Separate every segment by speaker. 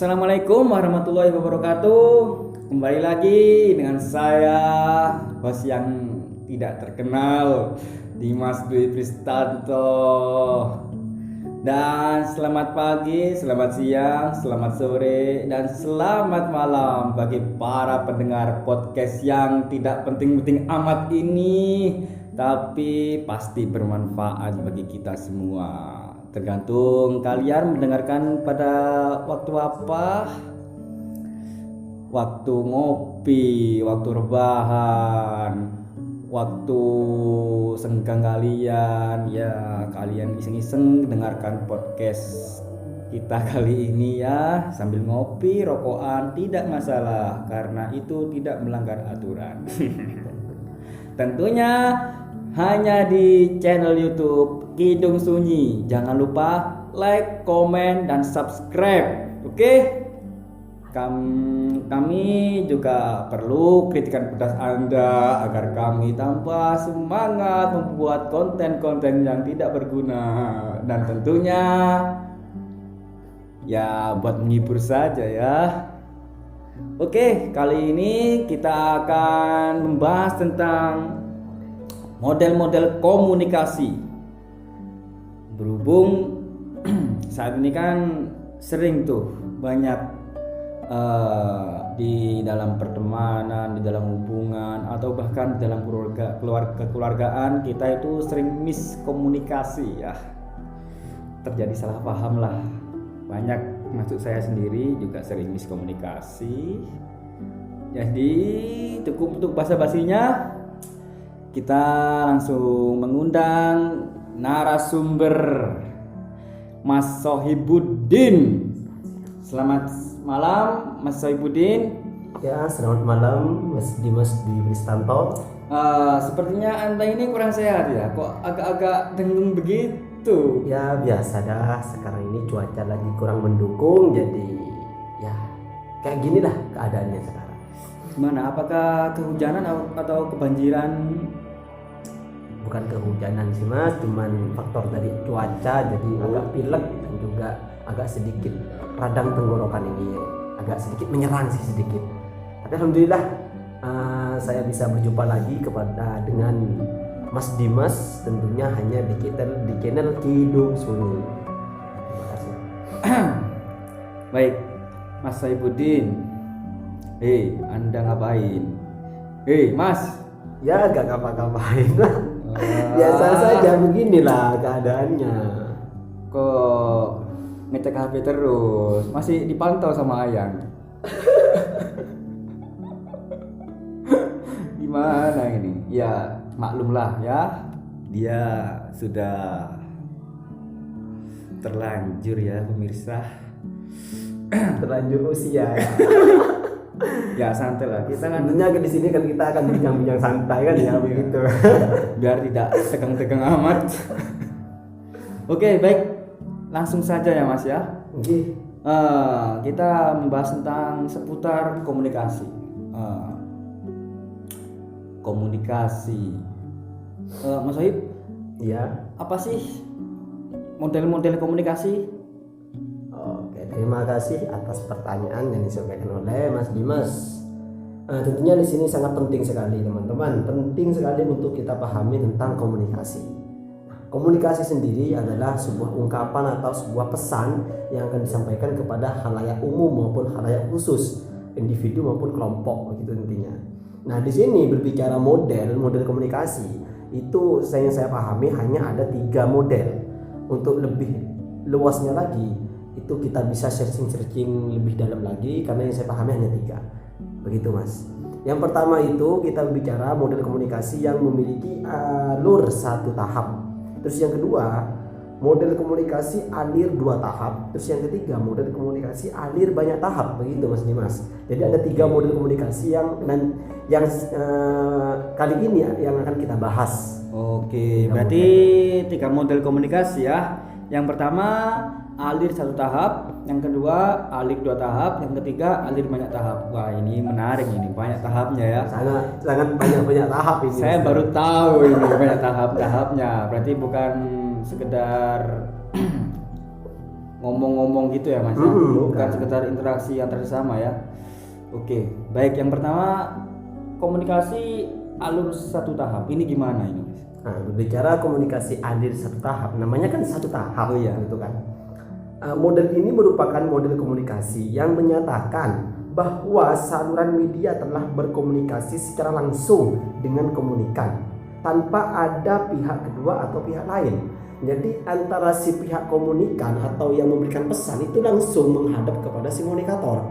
Speaker 1: Assalamualaikum warahmatullahi wabarakatuh. Kembali lagi dengan saya, bos yang tidak terkenal, Dimas Dwi Pristanto. Dan selamat pagi, selamat siang, selamat sore, dan selamat malam bagi para pendengar podcast yang tidak penting-penting amat ini, tapi pasti bermanfaat bagi kita semua. Tergantung kalian mendengarkan pada waktu apa. Waktu ngopi, waktu rebahan, waktu senggang kalian, ya kalian iseng-iseng dengarkan podcast kita kali ini ya, sambil ngopi, rokokan, tidak masalah karena itu tidak melanggar aturan. Tentunya hanya di channel YouTube Kidung Sunyi. Jangan lupa like, komen, dan subscribe. Oke? Kami juga perlu kritikan pedas Anda agar kami tambah semangat membuat konten-konten yang tidak berguna, dan tentunya ya buat menghibur saja ya. Oke, kali ini kita akan membahas tentang model-model komunikasi. Berhubung saat ini kan sering tuh banyak di dalam pertemanan, di dalam hubungan, atau bahkan di dalam kekeluargaan kita itu sering miskomunikasi ya. Terjadi salah paham lah. Banyak, maksud saya sendiri juga sering miskomunikasi. Jadi cukup untuk basa-basinya, kita langsung mengundang narasumber Mas Sohibuddin. Selamat malam Mas Sohibuddin.
Speaker 2: Ya, selamat malam Mas Dimas Dwi Pristanto.
Speaker 1: Sepertinya Anda ini kurang sehat ya, kok agak-agak dengung begitu?
Speaker 2: Ya biasa dah, sekarang ini cuaca lagi kurang mendukung, jadi ya kayak gini lah keadaannya sekarang.
Speaker 1: Gimana, apakah kehujanan atau kebanjiran?
Speaker 2: Bukan kehujanan sih Mas, cuman faktor dari cuaca jadi agak pilek dan juga agak sedikit radang tenggorokan ini, agak sedikit menyerang sih sedikit. Tapi alhamdulillah saya bisa berjumpa lagi dengan Mas Dimas, tentunya hanya di channel Kidung Sunyi. Terima kasih.
Speaker 1: Baik, Mas Sohibuddin. Anda ngapain? Mas.
Speaker 2: Ya gak ngapa-ngapain lah. Biasa saja, beginilah keadaannya.
Speaker 1: Kok ngecek HP terus? Masih dipantau sama Ayang? Gimana ini? Ya maklumlah ya, dia sudah terlanjur ya pemirsa.
Speaker 2: Terlanjur usia.
Speaker 1: Ya santai lah, kita kan
Speaker 2: tentunya di sini kan kita akan bincang-bincang santai kan ya begitu.
Speaker 1: Biar tidak tegang-tegang amat. Oke, baik, langsung saja ya Mas ya.
Speaker 2: Oke.
Speaker 1: Kita membahas tentang seputar komunikasi. Komunikasi. Mas Sohib,
Speaker 2: Ya.
Speaker 1: apa sih model-model komunikasi?
Speaker 2: Oke, terima kasih atas pertanyaan yang disampaikan oleh Mas Dimas. Tentunya di sini sangat penting sekali teman-teman, penting sekali untuk kita pahami tentang komunikasi. Komunikasi sendiri adalah sebuah ungkapan atau sebuah pesan yang akan disampaikan kepada khalayak umum maupun khalayak khusus, individu maupun kelompok, begitu intinya. Nah, di sini berbicara model komunikasi itu yang saya pahami hanya ada 3 model. Untuk lebih luasnya lagi itu kita bisa searching lebih dalam lagi, karena yang saya pahami hanya 3. Begitu Mas. Yang pertama itu kita berbicara model komunikasi yang memiliki alur 1 tahap. Terus yang kedua model komunikasi alir 2 tahap. Terus yang ketiga model komunikasi alir banyak tahap. Begitu Mas Dimas. Jadi ada 3 model komunikasi yang kali ini yang akan kita bahas.
Speaker 1: Oke, berarti 3 model komunikasi ya. Yang pertama alir 1 tahap, yang kedua alir 2 tahap, yang ketiga alir banyak tahap. Wah, ini menarik, ini banyak tahapnya ya.
Speaker 2: Sangat banyak tahap ini.
Speaker 1: Saya baru tahu ini banyak tahap-tahapnya. Berarti bukan sekedar ngomong-ngomong gitu ya Mas ya? Bukan
Speaker 2: Bukan.
Speaker 1: sekedar interaksi antar sesama ya. Oke, baik, yang pertama komunikasi alur satu tahap. Ini gimana ini Mas?
Speaker 2: Nah, berbicara komunikasi adil satu tahap, namanya kan satu tahap,
Speaker 1: Oh iya.
Speaker 2: gitu kan. Model ini merupakan model komunikasi yang menyatakan bahwa saluran media telah berkomunikasi secara langsung dengan komunikan tanpa ada pihak kedua atau pihak lain. Jadi antara si pihak komunikan atau yang memberikan pesan itu langsung menghadap kepada si komunikator.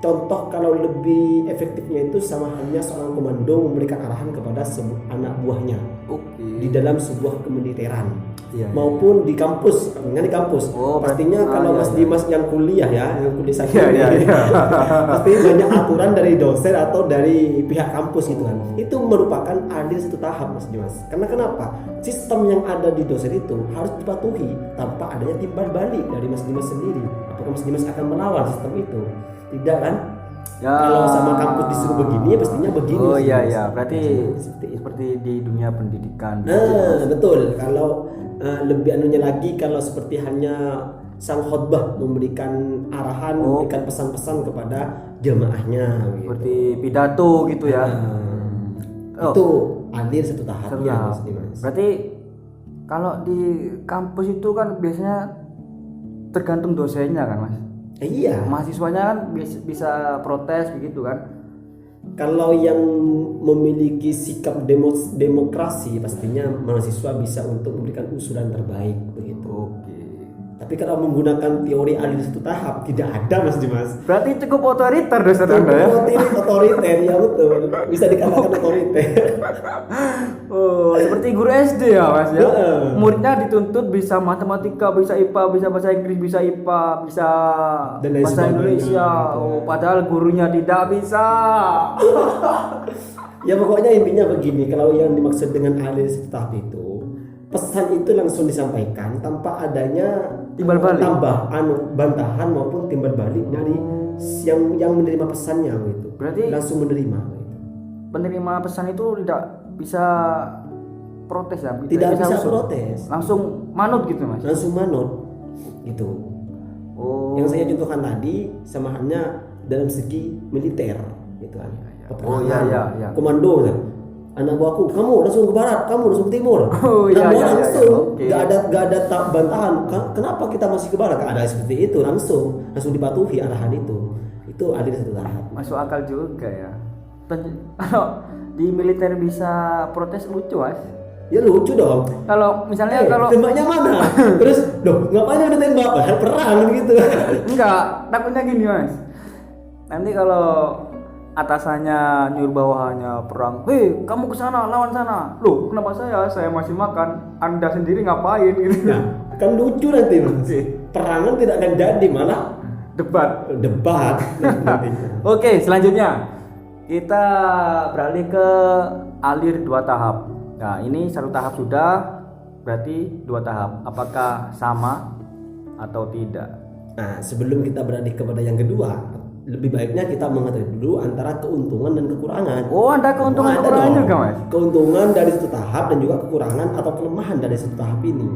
Speaker 2: Contoh kalau lebih efektifnya itu sama halnya seorang komando memberikan arahan kepada anak buahnya
Speaker 1: Oke.
Speaker 2: di dalam sebuah kemiliteran
Speaker 1: Iya,
Speaker 2: maupun di kampus, dengan di kampus.
Speaker 1: Oh,
Speaker 2: Pastinya
Speaker 1: berarti-
Speaker 2: kalau
Speaker 1: iya,
Speaker 2: Mas
Speaker 1: iya.
Speaker 2: Dimas yang kuliah ya, yang kuliah saat
Speaker 1: Iya,
Speaker 2: ini,
Speaker 1: iya, iya.
Speaker 2: pasti banyak aturan dari dosen atau dari pihak kampus gitu kan. Itu merupakan adil satu tahap Mas Dimas. Karena kenapa? Sistem yang ada di dosen itu harus dipatuhi tanpa adanya timbal balik dari Mas Dimas sendiri. Apakah Mas Dimas akan melawan sistem itu? Tidak kan?
Speaker 1: Ya.
Speaker 2: Kalau sama kampus disuruh begini, ya pastinya begini.
Speaker 1: Oh
Speaker 2: Mas
Speaker 1: iya
Speaker 2: Dimas.
Speaker 1: iya, berarti
Speaker 2: Seperti itu.
Speaker 1: seperti di dunia pendidikan.
Speaker 2: Betul. Kalau lebih anunya lagi, kalau seperti hanya sang khotbah memberikan arahan, memberikan pesan-pesan kepada jemaahnya, gitu.
Speaker 1: Seperti pidato gitu ya. Oh.
Speaker 2: Itu adil satu tahapnya,
Speaker 1: Setelah.
Speaker 2: Mas Dimas.
Speaker 1: Berarti kalau di kampus itu kan biasanya tergantung dosennya kan Mas.
Speaker 2: Iya.
Speaker 1: Mahasiswanya kan bisa protes begitu kan.
Speaker 2: Kalau yang memiliki sikap demokrasi, pastinya mahasiswa bisa untuk memberikan usulan terbaik begitu.
Speaker 1: Oke.
Speaker 2: Tapi kalau menggunakan teori adil satu tahap, tidak ada Mas Dimas.
Speaker 1: Berarti cukup otoriter dosen Anda ya.
Speaker 2: Otoriter, ya betul. Bisa dikatakan otoriter.
Speaker 1: Oh, seperti guru SD ya Mas ya.
Speaker 2: Heeh.
Speaker 1: Muridnya dituntut bisa matematika, bisa IPA, bisa bahasa Inggris, bisa IPA, bisa
Speaker 2: Dan lain
Speaker 1: bahasa
Speaker 2: sebagainya.
Speaker 1: Indonesia. Oh, padahal gurunya tidak bisa.
Speaker 2: Ya pokoknya intinya begini, kalau yang dimaksud dengan adil satu tahap itu, pesan itu langsung disampaikan tanpa adanya
Speaker 1: Timbal balik.
Speaker 2: bantahan maupun timbal balik dari yang menerima pesannya gitu.
Speaker 1: Berarti-
Speaker 2: langsung menerima gitu.
Speaker 1: Penerima pesan itu tidak bisa protes ya.
Speaker 2: Tidak bisa
Speaker 1: usul.
Speaker 2: protes,
Speaker 1: Langsung manut gitu Mas.
Speaker 2: langsung manut gitu.
Speaker 1: Oh.
Speaker 2: Yang saya contohkan tadi sama halnya dalam segi militer gitu kan.
Speaker 1: Oh, iya, iya, iya.
Speaker 2: Komando kan. Anak buahku, kamu langsung ke barat, kamu langsung ke timur.
Speaker 1: Oh, iya,
Speaker 2: Kamu
Speaker 1: iya, iya,
Speaker 2: langsung,
Speaker 1: oke.
Speaker 2: gak ada bantahan. Kenapa kita masih ke barat? Gak ada seperti itu, langsung dipatuhi arahan itu. Itu adil satu tahap.
Speaker 1: Masuk akal juga ya. Kalau di militer bisa protes lucu Mas.
Speaker 2: Ya lucu dong.
Speaker 1: Kalau misalnya kalau
Speaker 2: Tembaknya mana? Terus, loh ngapain udah tembak? Padahal perang gitu.
Speaker 1: enggak, takutnya gini Mas. Nanti kalau atasannya nyuruh bawahannya perang, hei kamu ke sana lawan sana. Loh kenapa saya masih makan, Anda sendiri ngapain gitu.
Speaker 2: Nah, kan lucu nanti Mas. Perangan tidak akan jadi, malah
Speaker 1: Debat.
Speaker 2: debat.
Speaker 1: Oke, selanjutnya kita beralih ke alir 2 tahap. Nah, ini 1 tahap sudah, berarti 2 tahap. Apakah sama atau tidak?
Speaker 2: Nah, sebelum kita beralih kepada yang kedua, lebih baiknya kita mengetahui dulu antara keuntungan dan kekurangan.
Speaker 1: Oh, ada keuntungan
Speaker 2: Ada
Speaker 1: kekurangan
Speaker 2: dong.
Speaker 1: juga, Mas.
Speaker 2: Keuntungan dari satu tahap dan juga kekurangan atau kelemahan dari satu tahap ini.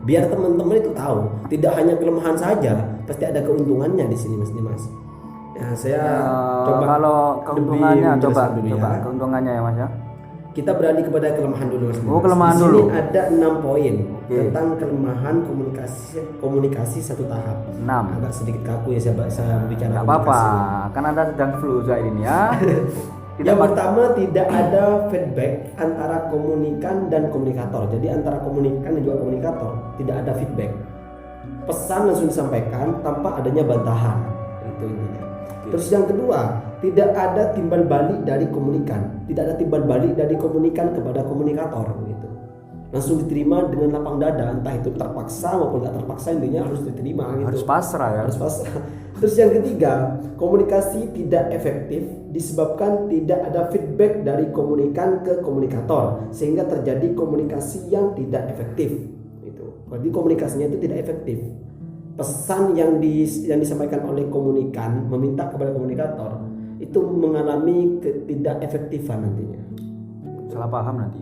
Speaker 2: Biar teman-teman itu tahu, tidak hanya kelemahan saja, pasti ada keuntungannya di sini Mas Dimas. Ya, saya coba
Speaker 1: Kalau keuntungannya
Speaker 2: lebih
Speaker 1: coba
Speaker 2: menjelaskan dulu
Speaker 1: coba
Speaker 2: ya.
Speaker 1: keuntungannya ya, Mas ya.
Speaker 2: Kita beralih kepada kelemahan dulu Mas.
Speaker 1: Oh,
Speaker 2: Dimas.
Speaker 1: kelemahan
Speaker 2: Di sini
Speaker 1: dulu.
Speaker 2: ada 6 poin
Speaker 1: Oke.
Speaker 2: tentang kelemahan komunikasi satu tahap.
Speaker 1: 6.
Speaker 2: Agak sedikit kaku ya saya bicara.
Speaker 1: Enggak apa-apa,
Speaker 2: komunikasi.
Speaker 1: kan Anda sedang flu saat ini ya.
Speaker 2: Yang pertama, tidak ada feedback antara komunikan dan komunikator. Jadi antara komunikan dan juga komunikator tidak ada feedback. Pesan langsung disampaikan tanpa adanya bantahan. Itu intinya. Terus yang kedua, tidak ada timbal balik dari komunikan. Tidak ada timbal balik dari komunikan kepada komunikator gitu. Langsung diterima dengan lapang dada, entah itu terpaksa maupun tidak terpaksa, intinya harus diterima gitu.
Speaker 1: Harus pasrah ya.
Speaker 2: Harus pasrah. Terus yang ketiga, komunikasi tidak efektif disebabkan tidak ada feedback dari komunikan ke komunikator, sehingga terjadi komunikasi yang tidak efektif. Itu. Jadi komunikasinya itu tidak efektif. Pesan yang disampaikan oleh komunikan meminta kepada komunikator itu mengalami ketidak efektifan nantinya.
Speaker 1: Salah paham nanti.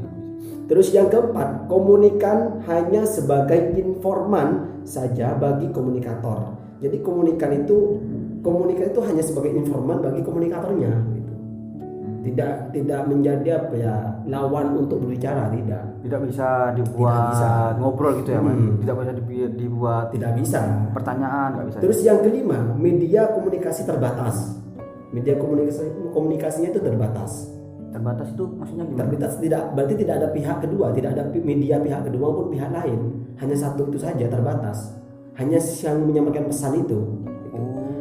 Speaker 2: Terus yang keempat, komunikan hanya sebagai informan saja bagi komunikator. Jadi komunikan itu hanya sebagai informan bagi komunikatornya gitu. Tidak menjadi apa ya, lawan untuk berbicara,
Speaker 3: Tidak bisa dibuat
Speaker 2: Tidak bisa.
Speaker 3: ngobrol gitu ya, Mas. Tidak bisa dibuat
Speaker 2: tidak bisa.
Speaker 3: pertanyaan, nggak bisa.
Speaker 2: Terus yang kelima, media komunikasi terbatas. Media komunikasinya itu terbatas.
Speaker 3: Terbatas itu maksudnya gimana?
Speaker 2: Terbatas berarti tidak ada pihak kedua, tidak ada media pihak kedua maupun pihak lain. Hanya satu itu saja, terbatas. Hanya yang menyampaikan pesan itu.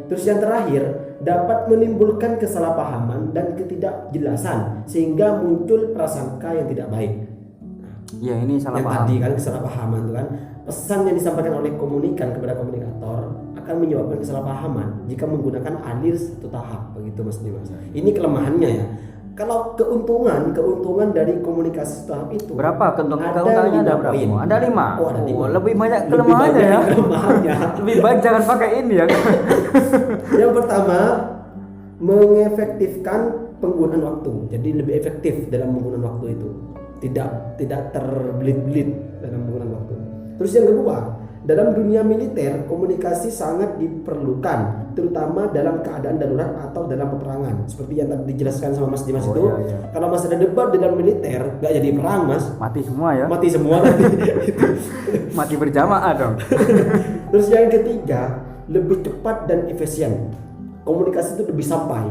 Speaker 2: Terus yang terakhir, dapat menimbulkan kesalahpahaman dan ketidakjelasan sehingga muncul prasangka yang tidak baik.
Speaker 3: Ya, ini salah
Speaker 2: Yang
Speaker 3: paham.
Speaker 2: tadi kan kesalahpahaman itu kan, pesan yang disampaikan oleh komunikan kepada komunikator akan menyebabkan kesalahpahaman jika menggunakan alir satu tahap, begitu Mas Dimas. Ini kelemahannya ya. Kalau keuntungan dari komunikasi tahap itu
Speaker 3: Berapa keuntungannya? Ada berapa?
Speaker 2: poin.
Speaker 3: Ada 5.
Speaker 2: Oh, ada 5.
Speaker 3: Lebih banyak
Speaker 2: Lebih
Speaker 3: kelemahannya
Speaker 2: banyak
Speaker 3: ya.
Speaker 2: kelemahannya.
Speaker 3: Lebih baik jangan pakai ini ya.
Speaker 2: Yang pertama, mengefektifkan penggunaan waktu. Jadi lebih efektif dalam penggunaan waktu itu. Tidak terbelit-belit dalam penggunaan waktu. Terus yang kedua, dalam dunia militer komunikasi sangat diperlukan, terutama dalam keadaan darurat atau dalam peperangan. Seperti yang tadi dijelaskan sama Mas Dimas itu,
Speaker 3: iya.
Speaker 2: kalau Mas ada debat di dalam militer, nggak jadi perang Mas,
Speaker 3: Mati semua ya.
Speaker 2: mati semua nanti.
Speaker 3: Mati berjamaah dong.
Speaker 2: Terus yang ketiga, lebih cepat dan efisien. Komunikasi itu lebih sampai.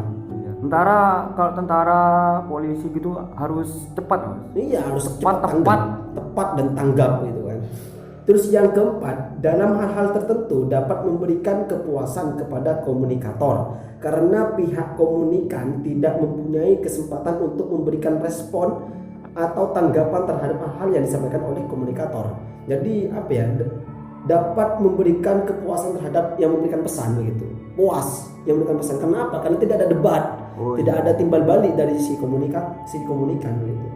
Speaker 3: Kalau tentara, polisi gitu harus cepat, Mas.
Speaker 2: Iya, harus
Speaker 3: Tepat,
Speaker 2: tepat dan tanggap gitu kan. Terus yang keempat, dalam hal-hal tertentu dapat memberikan kepuasan kepada komunikator karena pihak komunikan tidak mempunyai kesempatan untuk memberikan respon atau tanggapan terhadap hal-hal yang disampaikan oleh komunikator. Jadi apa ya? Dapat memberikan kepuasan terhadap yang memberikan pesan begitu. Puas yang memberikan pesan. Kenapa? Karena tidak ada debat, tidak ada timbal balik dari si komunikan begitu.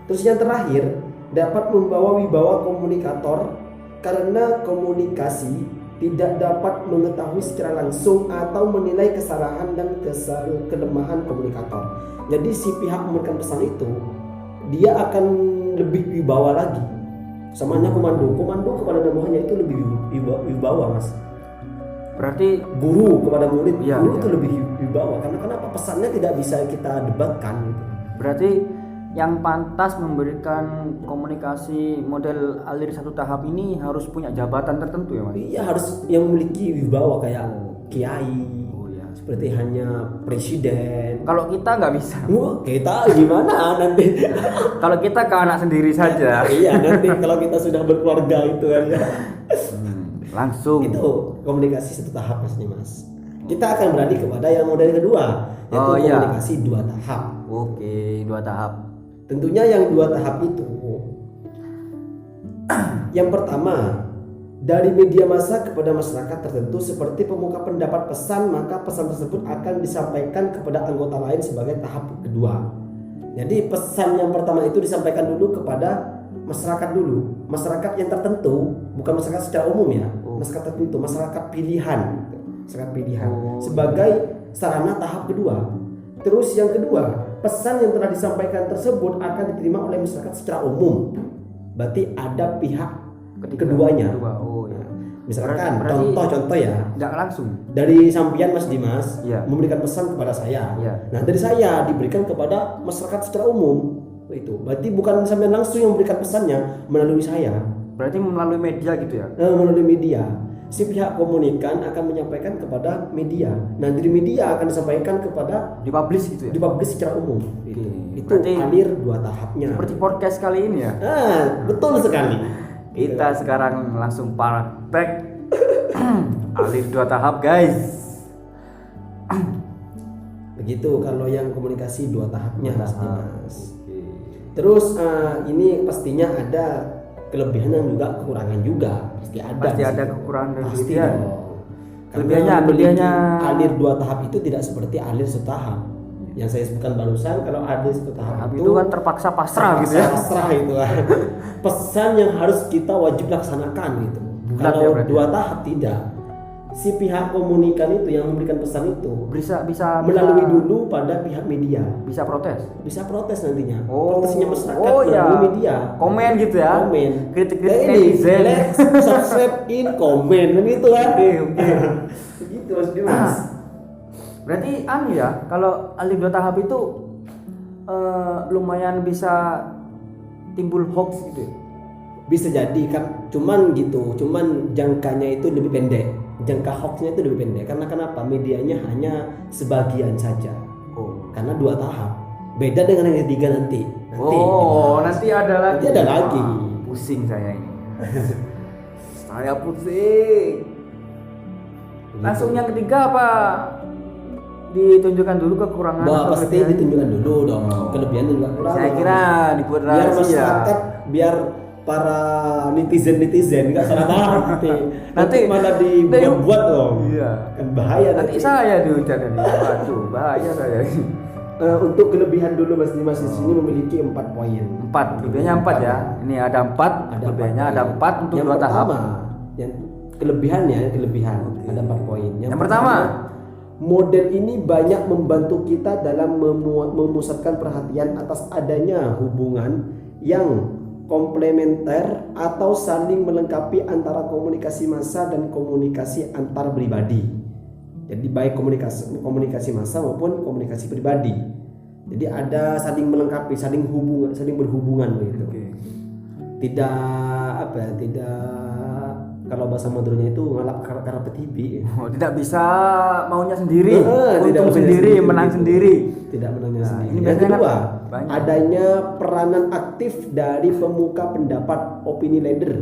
Speaker 2: Terus yang terakhir, dapat membawa wibawa komunikator karena komunikasi tidak dapat mengetahui secara langsung atau menilai kesalahan dan kelemahan komunikator. Jadi si pihak memberikan pesan itu dia akan lebih wibawa lagi. Samanya komando kepada bawahannya itu lebih wibawa Mas.
Speaker 3: Berarti
Speaker 2: Guru kepada murid,
Speaker 3: Iya,
Speaker 2: guru
Speaker 3: iya.
Speaker 2: itu lebih wibawa karena kenapa? Pesannya tidak bisa kita debatkan gitu.
Speaker 3: berarti yang pantas memberikan komunikasi model alir satu tahap ini harus punya jabatan tertentu ya, Mas?
Speaker 2: Iya, harus yang memiliki wibawa kayak kiai.
Speaker 3: Oh iya.
Speaker 2: Seperti hanya presiden.
Speaker 3: Kalau kita nggak bisa.
Speaker 2: Wah, kita gimana nanti?
Speaker 3: Kalau kita ke anak sendiri saja.
Speaker 2: Iya, nanti kalau kita sudah berkeluarga itu kan ya.
Speaker 3: Langsung.
Speaker 2: Itu komunikasi satu tahap Mas. Kita akan beralih kepada yang model kedua, yaitu
Speaker 3: iya.
Speaker 2: komunikasi dua tahap.
Speaker 3: Oke, 2 tahap.
Speaker 2: Tentunya yang dua tahap itu, yang pertama, dari media massa kepada masyarakat tertentu seperti pemuka pendapat pesan, maka pesan tersebut akan disampaikan kepada anggota lain sebagai tahap kedua. Jadi pesan yang pertama itu disampaikan dulu kepada masyarakat dulu, masyarakat yang tertentu, bukan masyarakat secara umum ya, masyarakat tertentu, masyarakat pilihan sebagai sarana tahap kedua. Terus yang kedua, pesan yang telah disampaikan tersebut akan diterima oleh masyarakat secara umum. Berarti ada pihak keduanya.
Speaker 3: Oh ya.
Speaker 2: Misalkan
Speaker 3: Berarti
Speaker 2: contoh ya,
Speaker 3: nggak langsung.
Speaker 2: dari sampean Mas Dimas
Speaker 3: Iya.
Speaker 2: memberikan pesan kepada saya.
Speaker 3: Iya.
Speaker 2: Nah, dari saya diberikan kepada masyarakat secara umum. Itu berarti bukan sampean langsung yang memberikan pesannya melalui saya.
Speaker 3: Berarti melalui media gitu ya.
Speaker 2: Melalui media. Si pihak komunikan akan menyampaikan kepada media. Nah, dari media akan disampaikan kepada
Speaker 3: Dipublish gitu ya.
Speaker 2: dipublish secara umum. Itu
Speaker 3: Berarti
Speaker 2: alir dua tahapnya.
Speaker 3: seperti podcast kali ini ya.
Speaker 2: Betul sekali.
Speaker 3: Kita sekarang langsung praktek alir 2 tahap, guys.
Speaker 2: Begitu kalau yang komunikasi dua tahapnya Mas Dimas.
Speaker 3: Oke.
Speaker 2: Terus ini pastinya ada kelebihan dan juga kekurangan juga.
Speaker 3: Pasti ada kekurangan dan
Speaker 2: Pasti
Speaker 3: kelebihan.
Speaker 2: dong.
Speaker 3: Kelebihannya,
Speaker 2: Karena memiliki
Speaker 3: kelebihannya
Speaker 2: alir dua tahap itu tidak seperti alir satu tahap. Yang saya sebutkan barusan, kalau alir satu tahap
Speaker 3: itu kan terpaksa pasrah gitu ya.
Speaker 2: Pasrah itu kan. Pesan yang harus kita wajib laksanakan gitu.
Speaker 3: Bulat ya
Speaker 2: Kalau
Speaker 3: berarti.
Speaker 2: dua tahap tidak. si pihak komunikan itu yang memberikan pesan itu
Speaker 3: bisa
Speaker 2: melalui dulu pada pihak media.
Speaker 3: bisa protes.
Speaker 2: Bisa protes nantinya.
Speaker 3: Oh.
Speaker 2: Protesnya masyarakat
Speaker 3: Oh, ya.
Speaker 2: melalui media.
Speaker 3: Komen gitu ya.
Speaker 2: Komen.
Speaker 3: Kritik-kritik
Speaker 2: Kayak ini,
Speaker 3: netizen.
Speaker 2: let's subscribe in komen begitu kan.
Speaker 3: Oke.
Speaker 2: Begitu Mas Dimas.
Speaker 3: Berarti ya, kalau alih 2 tahap itu lumayan bisa timbul hoax gitu ya?
Speaker 2: Bisa jadi kan, cuman jangkanya itu lebih pendek. Jangka hoaxnya itu lebih pendek karena kenapa? Medianya hanya sebagian saja.
Speaker 3: Oh.
Speaker 2: Karena 2 tahap. Beda dengan yang ketiga nanti.
Speaker 3: Nanti ada lagi.
Speaker 2: Nanti ada lagi.
Speaker 3: Pusing saya ini. Saya pusing. Langsung yang ketiga apa? Ditunjukkan dulu kekurangan atau
Speaker 2: Pasti
Speaker 3: kelebihan?
Speaker 2: ditunjukkan dulu dong. Kelebihan dan juga kekurangan.
Speaker 3: Saya kira dibuat
Speaker 2: biar
Speaker 3: rahasia.
Speaker 2: masyarakat, biar para netizen nggak salah paham nanti malah dibuat dong.
Speaker 3: Iya.
Speaker 2: Kan bahaya
Speaker 3: Nanti saya dihujat ini. Waduh, bahaya saya.
Speaker 2: Untuk kelebihan dulu Mas Dimas di sini memiliki 4 poin.
Speaker 3: 4, kelebihannya 4 ya. Ini ada 4, kelebihannya ada 4 untuk
Speaker 2: yang
Speaker 3: 2 tahap.
Speaker 2: pertama, yang kelebihan ada 4 poin.
Speaker 3: Yang pertama,
Speaker 2: model ini banyak membantu kita dalam memusatkan perhatian atas adanya hubungan yang komplementer atau saling melengkapi antara komunikasi massa dan komunikasi antar pribadi. Jadi baik komunikasi massa maupun komunikasi pribadi. Jadi ada saling melengkapi, saling berhubungan begitu. Tidak kalau bahasa modernnya itu ngalap karpet tibi.
Speaker 3: Tidak bisa maunya sendiri,
Speaker 2: tidak
Speaker 3: untung sendiri, menang sendiri.
Speaker 2: Tidak menangnya sendiri.
Speaker 3: Ini
Speaker 2: Yang kedua,
Speaker 3: banyak.
Speaker 2: adanya peranan aktif dari pemuka pendapat opini leader.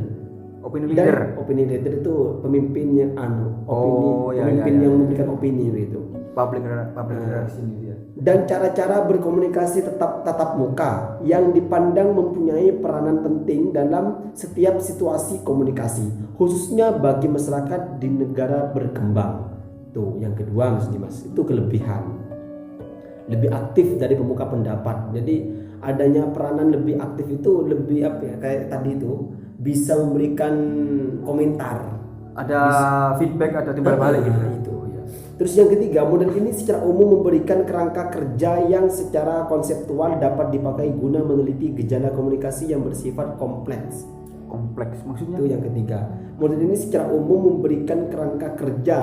Speaker 3: Opini leader.
Speaker 2: Dan opini leader itu pemimpinnya pemimpin yang memberikan opini gitu.
Speaker 3: Public relation gitu ya.
Speaker 2: Dan cara-cara berkomunikasi tatap muka yang dipandang mempunyai peranan penting dalam setiap situasi komunikasi, khususnya bagi masyarakat di negara berkembang. Tuh, yang kedua Mas Dimas, itu kelebihan. Lebih aktif dari pemuka pendapat. Jadi adanya peranan lebih aktif itu lebih kayak tadi itu bisa memberikan komentar.
Speaker 3: Ada feedback, ada timbal balik gitu.
Speaker 2: Itu ya. Terus yang ketiga, model ini secara umum memberikan kerangka kerja yang secara konseptual dapat dipakai guna meneliti gejala komunikasi yang bersifat kompleks.
Speaker 3: Kompleks maksudnya?
Speaker 2: Itu yang ketiga. Model ini secara umum memberikan kerangka kerja.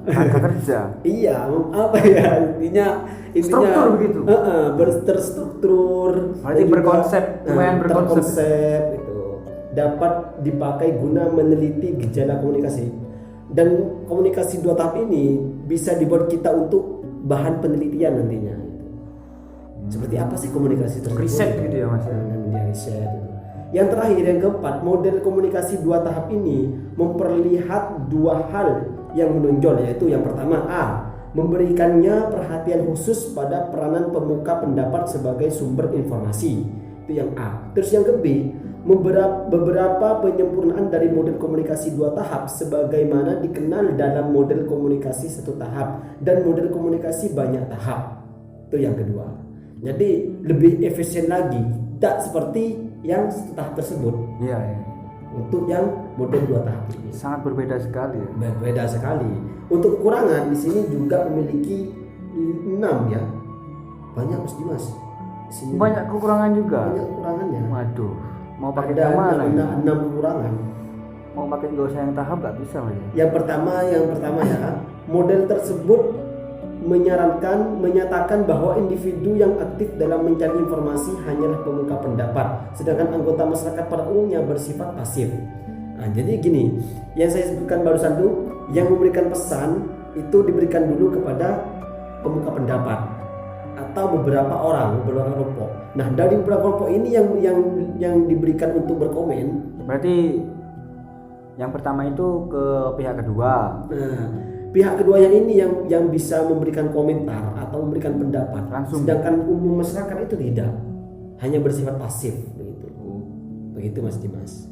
Speaker 3: Kerangka kerja.
Speaker 2: Iya, apa ya intinya
Speaker 3: Struktur gitu.
Speaker 2: Terstruktur.
Speaker 3: Berarti berkonsep, lumayan berkonsep.
Speaker 2: Terkonsep itu dapat dipakai guna meneliti gejala komunikasi. Dan komunikasi 2 tahap ini bisa dibuat kita untuk bahan penelitian nantinya. Seperti apa sih komunikasi tersebut?
Speaker 3: Riset gitu ya Mas.
Speaker 2: Riset. Yang terakhir, yang keempat, model komunikasi 2 tahap ini memperlihat 2 hal yang menonjol, yaitu yang pertama memberikannya perhatian khusus pada peranan pemuka pendapat sebagai sumber informasi. Itu yang A. Terus yang ke B, beberapa penyempurnaan dari model komunikasi 2 tahap sebagaimana dikenal dalam model komunikasi 1 tahap dan model komunikasi banyak tahap. Itu yang kedua. Jadi lebih efisien lagi, tidak seperti yang 1 tahap tersebut.
Speaker 3: Iya.
Speaker 2: Untuk yang model 2 tahap ini
Speaker 3: Sangat berbeda sekali.
Speaker 2: berbeda sekali. Untuk kekurangan di sini juga memiliki 6 ya. Banyak Mas Dimas. Di sini
Speaker 3: Banyak kekurangan juga.
Speaker 2: banyak kekurangannya.
Speaker 3: Waduh, mau pakai
Speaker 2: Ada
Speaker 3: yang mana?
Speaker 2: 6 kekurangan.
Speaker 3: Mau pakai nggak usah yang tahap nggak bisa Mas.
Speaker 2: Yang pertama ya, model tersebut menyatakan bahwa individu yang aktif dalam mencari informasi hanyalah pemuka pendapat, sedangkan anggota masyarakat pada umumnya bersifat pasif. Nah, jadi gini, yang saya sebutkan barusan tuh, yang memberikan pesan itu diberikan dulu kepada pemuka pendapat atau beberapa kelompok. Nah, dari beberapa kelompok ini yang diberikan untuk berkomen.
Speaker 3: Berarti yang pertama itu ke pihak kedua.
Speaker 2: Nah, pihak kedua yang ini yang bisa memberikan komentar atau memberikan pendapat
Speaker 3: Langsung.
Speaker 2: sedangkan umum masyarakat itu tidak, hanya bersifat pasif begitu Mas Dimas.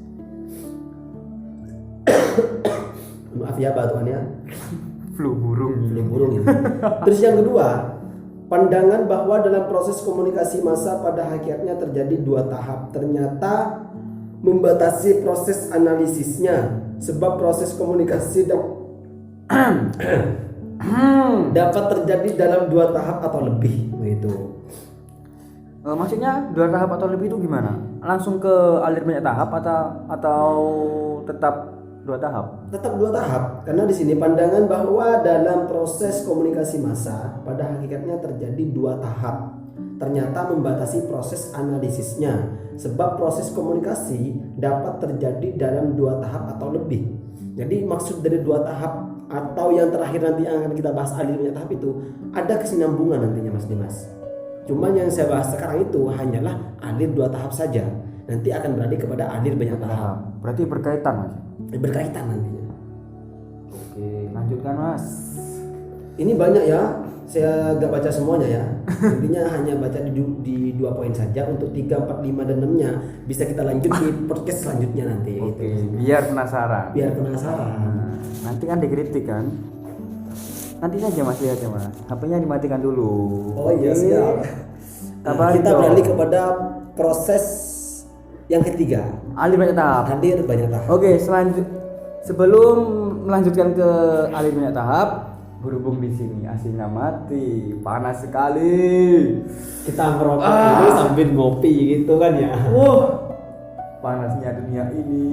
Speaker 2: Maaf ya batuannya,
Speaker 3: Flu burung.
Speaker 2: ini. Terus yang kedua, pandangan bahwa dalam proses komunikasi massa pada hakikatnya terjadi 2 tahap. Ternyata membatasi proses analisisnya, sebab proses komunikasi dapat terjadi dalam 2 tahap atau lebih, begitu.
Speaker 3: Maksudnya 2 tahap atau lebih itu gimana? Langsung ke alir banyak tahap atau tetap 2 tahap?
Speaker 2: Tetap 2 tahap, karena di sini pandangan bahwa dalam proses komunikasi massa pada hakikatnya terjadi 2 tahap. Ternyata membatasi proses analisisnya, sebab proses komunikasi dapat terjadi dalam 2 tahap atau lebih. Jadi maksud dari 2 tahap atau yang terakhir nanti yang akan kita bahas alir banyak tahap itu ada kesinambungan nantinya Mas Dimas. Cuman yang saya bahas sekarang itu hanyalah alir 2 tahap saja. Nanti akan beralih kepada alir banyak tahap.
Speaker 3: Berarti berkaitan Mas?
Speaker 2: Berkaitan nantinya.
Speaker 3: Oke, lanjutkan Mas.
Speaker 2: Ini banyak ya, saya gak baca semuanya ya. Intinya hanya baca di 2 poin saja. Untuk 3, 4, 5 dan 6 nya bisa kita lanjut di podcast selanjutnya nanti.
Speaker 3: Oke,
Speaker 2: gitu.
Speaker 3: biar penasaran.
Speaker 2: Nanti
Speaker 3: kan dikritik kan. Nanti saja Mas, lihat ya Mas. HP-nya dimatikan dulu.
Speaker 2: Oh iya, siap.
Speaker 3: Apa
Speaker 2: Kita
Speaker 3: itu?
Speaker 2: beralih kepada proses yang ketiga,
Speaker 3: Alir banyak tahap.
Speaker 2: alir banyak tahap.
Speaker 3: Oke, sebelum melanjutkan ke alir banyak tahap, berhubung di sini AC-nya mati, panas sekali.
Speaker 2: Kita merokok dulu sambil ngopi gitu kan ya.
Speaker 3: Panasnya dunia ini.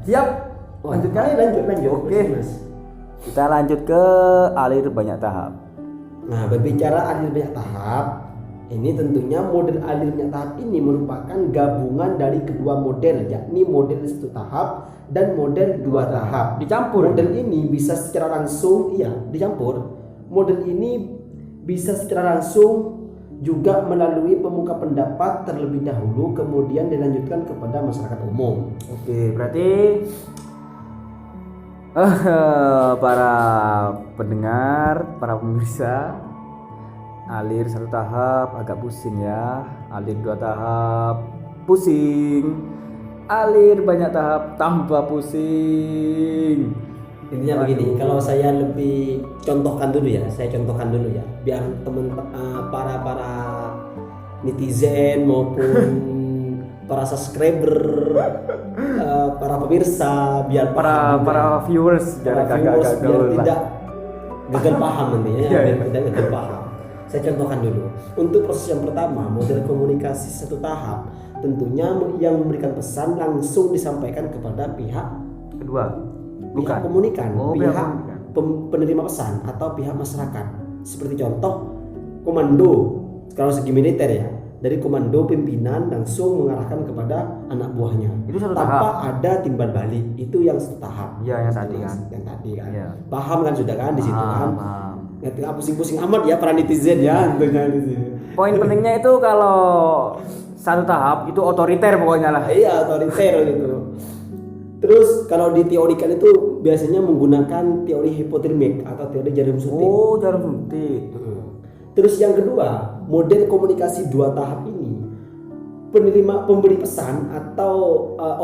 Speaker 3: Siap? Lanjutkan?
Speaker 2: Lanjut.
Speaker 3: Oke.
Speaker 2: Mas.
Speaker 3: Kita lanjut ke alir banyak tahap.
Speaker 2: Nah, berbicara alir banyak tahap, ini tentunya model alir banyak tahap ini merupakan gabungan dari kedua model, yakni model 1 tahap dan model 2 tahap.
Speaker 3: Dicampur.
Speaker 2: Model ini bisa secara langsung, dicampur. Model ini bisa secara langsung juga melalui pemuka pendapat terlebih dahulu, kemudian dilanjutkan kepada masyarakat umum.
Speaker 3: Oke, berarti para pendengar, para pemirsa, alir 1 tahap agak pusing ya, alir 2 tahap pusing, alir banyak tahap tambah pusing.
Speaker 2: Intinya begini, kalau saya lebih contohkan dulu ya, biar teman para netizen maupun para subscriber, para pemirsa, biar
Speaker 3: para viewers
Speaker 2: biar tidak gagal paham nanti ya, biar tidak gagal paham. Saya contohkan dulu. Untuk proses yang pertama, model komunikasi 1 tahap, tentunya yang memberikan pesan langsung disampaikan kepada pihak
Speaker 3: Kedua,
Speaker 2: pihak komunikan,
Speaker 3: pihak
Speaker 2: pihak penerima pesan atau pihak masyarakat. Seperti contoh komando, kalau segi militer ya, dari komando pimpinan langsung mengarahkan kepada anak buahnya.
Speaker 3: Itu 1
Speaker 2: tanpa
Speaker 3: tahap.
Speaker 2: ada timbal balik. Itu yang 1 tahap.
Speaker 3: Iya, yang tadi kan.
Speaker 2: Yang tadi kan.
Speaker 3: Iya.
Speaker 2: Paham kan sudah kan di situ kan.
Speaker 3: Paham.
Speaker 2: Nggak pusing-pusing amat ya para netizen ya tentunya di sini.
Speaker 3: Poin pentingnya itu kalau 1 tahap itu otoriter pokoknya lah.
Speaker 2: Iya, otoriter gitu. Terus kalau diteorikan itu biasanya menggunakan teori hipotermik atau teori jarum suntik.
Speaker 3: Oh, jarum suntik.
Speaker 2: Terus yang kedua, model komunikasi 2 tahap ini, pemberi pesan atau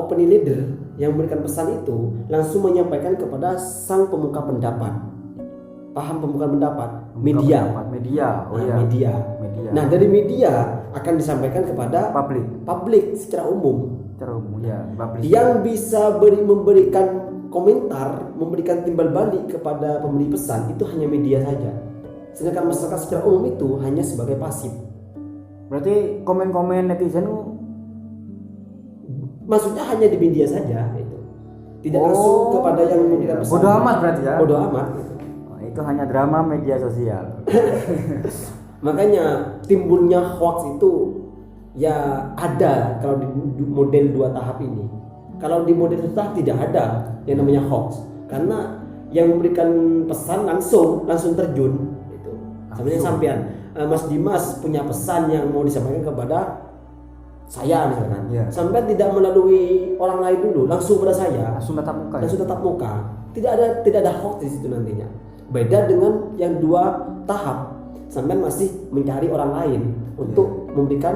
Speaker 2: opening leader yang memberikan pesan itu langsung menyampaikan kepada sang pemuka pendapat. Paham pemuka pendapat? Media.
Speaker 3: Oh
Speaker 2: Nah,
Speaker 3: iya.
Speaker 2: media. Nah, dari media akan disampaikan kepada publik secara umum.
Speaker 3: Secara umum ya, publik.
Speaker 2: Yang bisa memberikan komentar, memberikan timbal balik kepada pemberi pesan itu hanya media saja. Sedangkan masyarakat secara umum itu hanya sebagai pasif.
Speaker 3: Berarti komen-komen netizen
Speaker 2: Maksudnya hanya di media saja itu. Tidak langsung kepada yang memberikan pesan.
Speaker 3: bodoh amat berarti ya.
Speaker 2: Bodoh amat.
Speaker 3: Itu hanya drama media sosial.
Speaker 2: Makanya timbulnya hoax itu ya ada kalau di model 2 tahap ini. Kalau di model 1 tahap tidak ada yang namanya hoax, karena yang memberikan pesan langsung terjun itu. Sebenarnya sampean Mas Dimas punya pesan yang mau disampaikan kepada saya misalkan.
Speaker 3: Iya.
Speaker 2: Sampean tidak melalui orang lain dulu, langsung kepada saya.
Speaker 3: Langsung tatap muka.
Speaker 2: Langsung tatap muka. Tidak ada hoax di situ nantinya. Beda dengan yang 2 tahap. Sampean masih mencari orang lain untuk memberikan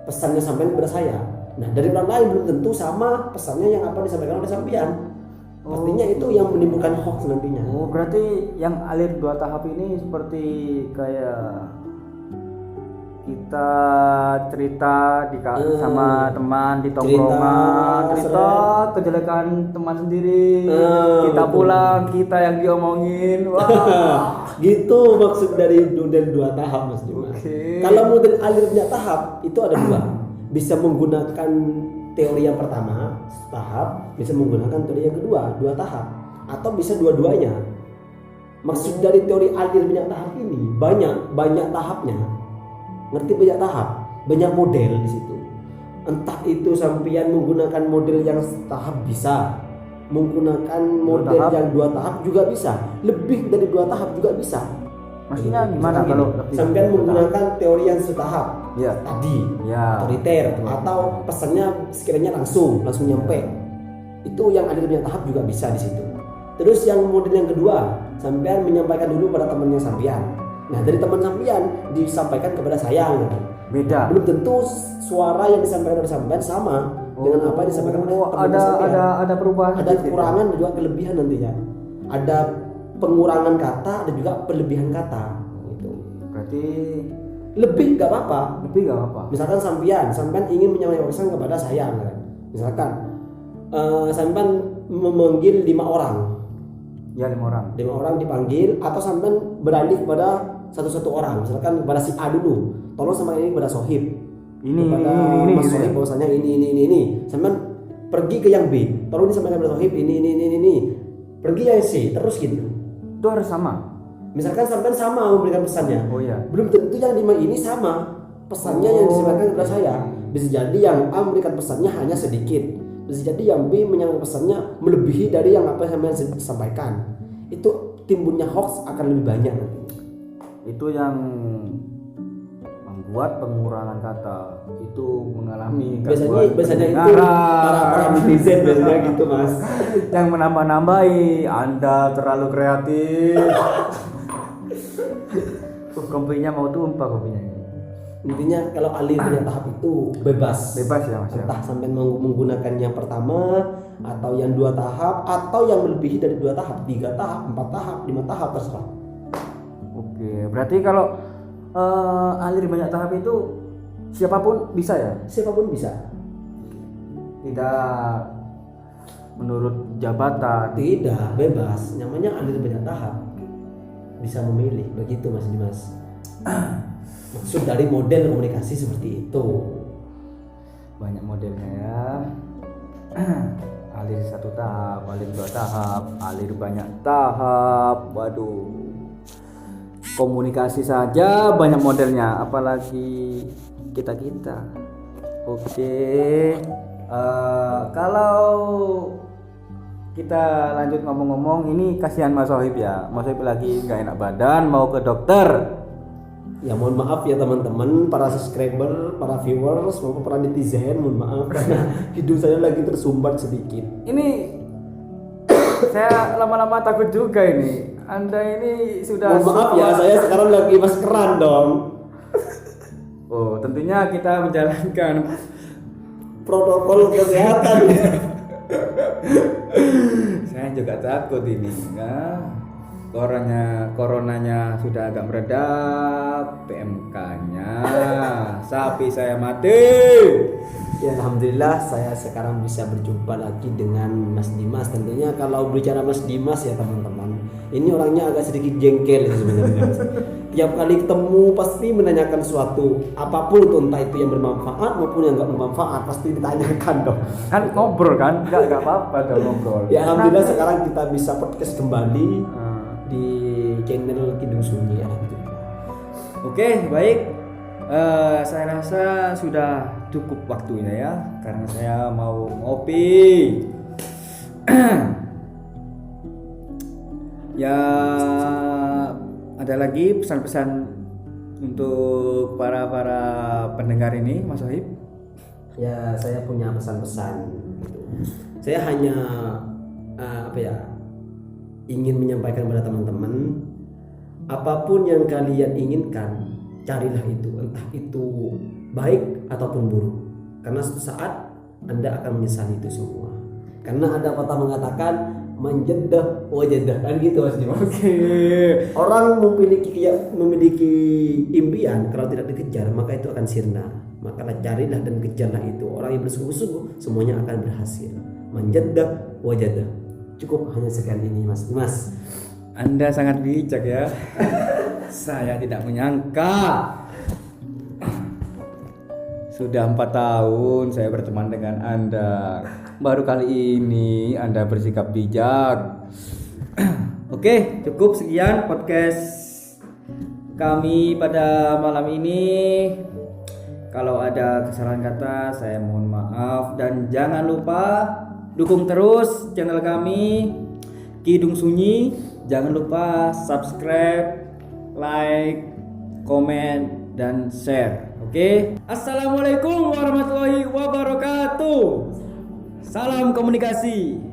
Speaker 2: pesannya sampean kepada saya. Nah, dari orang lain belum tentu sama pesannya yang apa disampaikan oleh sampean. Pastinya itu yang menimbulkan hoax nantinya.
Speaker 3: Oh, berarti yang alir 2 tahap ini seperti kayak kita cerita sama teman di tongkrongan, cerita kejelekan teman sendiri, kita pulang kita yang diomongin. Wah.
Speaker 2: Gitu maksud dari model 2 tahap Mas Dimas. Kalau model alir banyak tahap itu ada 2. Bisa menggunakan teori yang pertama tahap, bisa menggunakan teori yang kedua 2 tahap, atau bisa dua-duanya. Maksud dari teori alir banyak tahap ini banyak tahapnya. Ngerti banyak tahap, banyak model di situ. Entah itu sampean menggunakan model yang tahap bisa, menggunakan model yang 2 tahap juga bisa, lebih dari 2 tahap juga bisa.
Speaker 3: Maksudnya gimana kalau
Speaker 2: sampean menggunakan teori yang setahap tadi, otoriter, atau pesannya sekiranya langsung nyampe, itu yang ada di banyak tahap juga bisa di situ. Terus yang model yang kedua, sampean menyampaikan dulu pada temannya sampean. Nah dari teman sampean disampaikan kepada saya gitu.
Speaker 3: Beda.
Speaker 2: Belum tentu suara yang disampaikan oleh sampean sama dengan apa yang disampaikan oleh teman sampean.
Speaker 3: Ada perubahan.
Speaker 2: Ada kekurangan dan juga kelebihan nantinya. Ada pengurangan kata dan juga kelebihan kata. Gitu.
Speaker 3: Berarti
Speaker 2: lebih nggak apa-apa. Misalkan sampean ingin menyampaikan pesan kepada saya, misalkan sampean memanggil 5 orang.
Speaker 3: Ya 5 orang.
Speaker 2: 5 orang dipanggil, atau sampean beralih kepada satu orang, misalkan kepada si A dulu, tolong sama ini kepada Sohib, kepada Mas Sohib bahwasanya ini, sampean pergi ke yang B, tolong disampaikan kepada Sohib ini, pergi yang C, terus gitu.
Speaker 3: Itu harus sama.
Speaker 2: Misalkan sampean sama memberikan pesannya, belum tentu yang 5 ini sama pesannya yang disampaikan kepada saya. Bisa jadi yang A memberikan pesannya hanya sedikit, bisa jadi yang B menyampaikan pesannya melebihi dari yang apa yang saya sampaikan. Itu timbulnya hoax akan lebih banyak nanti.
Speaker 3: Itu yang membuat pengurangan kata itu mengalami
Speaker 2: biasanya itu para netizen biasanya gitu Mas.
Speaker 3: Yang menambah-nambahi, Anda terlalu kreatif. Kopinya mau tumpah kopinya.
Speaker 2: Intinya kalau alir banyak tahap itu bebas
Speaker 3: ya Mas.
Speaker 2: Entah sampai menggunakan yang pertama, atau yang 2 tahap, atau yang melebihi dari 2 tahap, 3 tahap, 4 tahap, 5 tahap, terserah.
Speaker 3: Oke, berarti kalau alir banyak tahap itu siapapun bisa ya?
Speaker 2: Siapapun bisa.
Speaker 3: Tidak menurut jabatan.
Speaker 2: Tidak, bebas. Namanya alir banyak tahap. Bisa memilih, begitu Mas Dimas. Maksud dari model komunikasi seperti itu.
Speaker 3: Banyak modelnya ya. Alir 1 tahap, alir 2 tahap, alir banyak tahap. Waduh. Komunikasi saja banyak modelnya, apalagi kita. Oke. Kalau kita lanjut ngomong-ngomong, ini kasihan Mas Sohib ya. Mas Sohib lagi nggak enak badan, mau ke dokter.
Speaker 2: Ya mohon maaf ya teman-teman, para subscriber, para viewers, maupun para netizen, mohon maaf karena hidung saya lagi tersumbat sedikit.
Speaker 3: Ini saya lama-lama takut juga ini. Anda ini sudah.
Speaker 2: Mohon maaf ya, saya sekarang lagi maskeran dong.
Speaker 3: Oh, tentunya kita menjalankan
Speaker 2: protokol kesehatan.
Speaker 3: Saya juga takut ini. Nah, coronanya sudah agak meredah, PMK-nya sapi saya mati.
Speaker 2: Ya alhamdulillah saya sekarang bisa berjumpa lagi dengan Mas Dimas. Tentunya kalau bicara Mas Dimas ya teman-teman, ini orangnya agak sedikit jengkel sebenarnya. Tiap kali ketemu pasti menanyakan suatu apapun itu, entah itu yang bermanfaat maupun yang nggak bermanfaat, pasti ditanyakan dong.
Speaker 3: Kan ngobrol kan, nggak apa-apa dong ngobrol.
Speaker 2: Ya alhamdulillah sekarang kita bisa podcast kembali di channel Kidung Sunyi ya.
Speaker 3: Oke, baik. Saya rasa sudah cukup waktunya ya, karena saya mau ngopi. Ya, ada lagi pesan-pesan untuk para pendengar ini, Mas Sohib?
Speaker 2: Ya, saya punya pesan-pesan. Saya hanya ingin menyampaikan kepada teman-teman, apapun yang kalian inginkan, carilah itu, entah itu baik ataupun buruk, karena suatu saat Anda akan menyesali itu semua. Karena ada kata mengatakan manjadah wajadah kan gitu Mas Dimas.
Speaker 1: Oke.
Speaker 2: Orang memiliki impian, kalau tidak dikejar maka itu akan sirna. Maka carilah dan kejarlah itu. Orang yang bersungguh-sungguh semuanya akan berhasil. Manjadah wajadah. Cukup hanya sekian ini Mas Dimas.
Speaker 1: Anda sangat bijak ya. Saya tidak menyangka. Sudah 4 tahun saya berteman dengan Anda. Baru kali ini Anda bersikap bijak. Oke, cukup sekian podcast kami pada malam ini. Kalau ada kesalahan kata saya mohon maaf, dan jangan lupa dukung terus channel kami Kidung Sunyi. Jangan lupa subscribe, like, komen, dan share. Oke. Assalamualaikum warahmatullahi wabarakatuh. Salam komunikasi.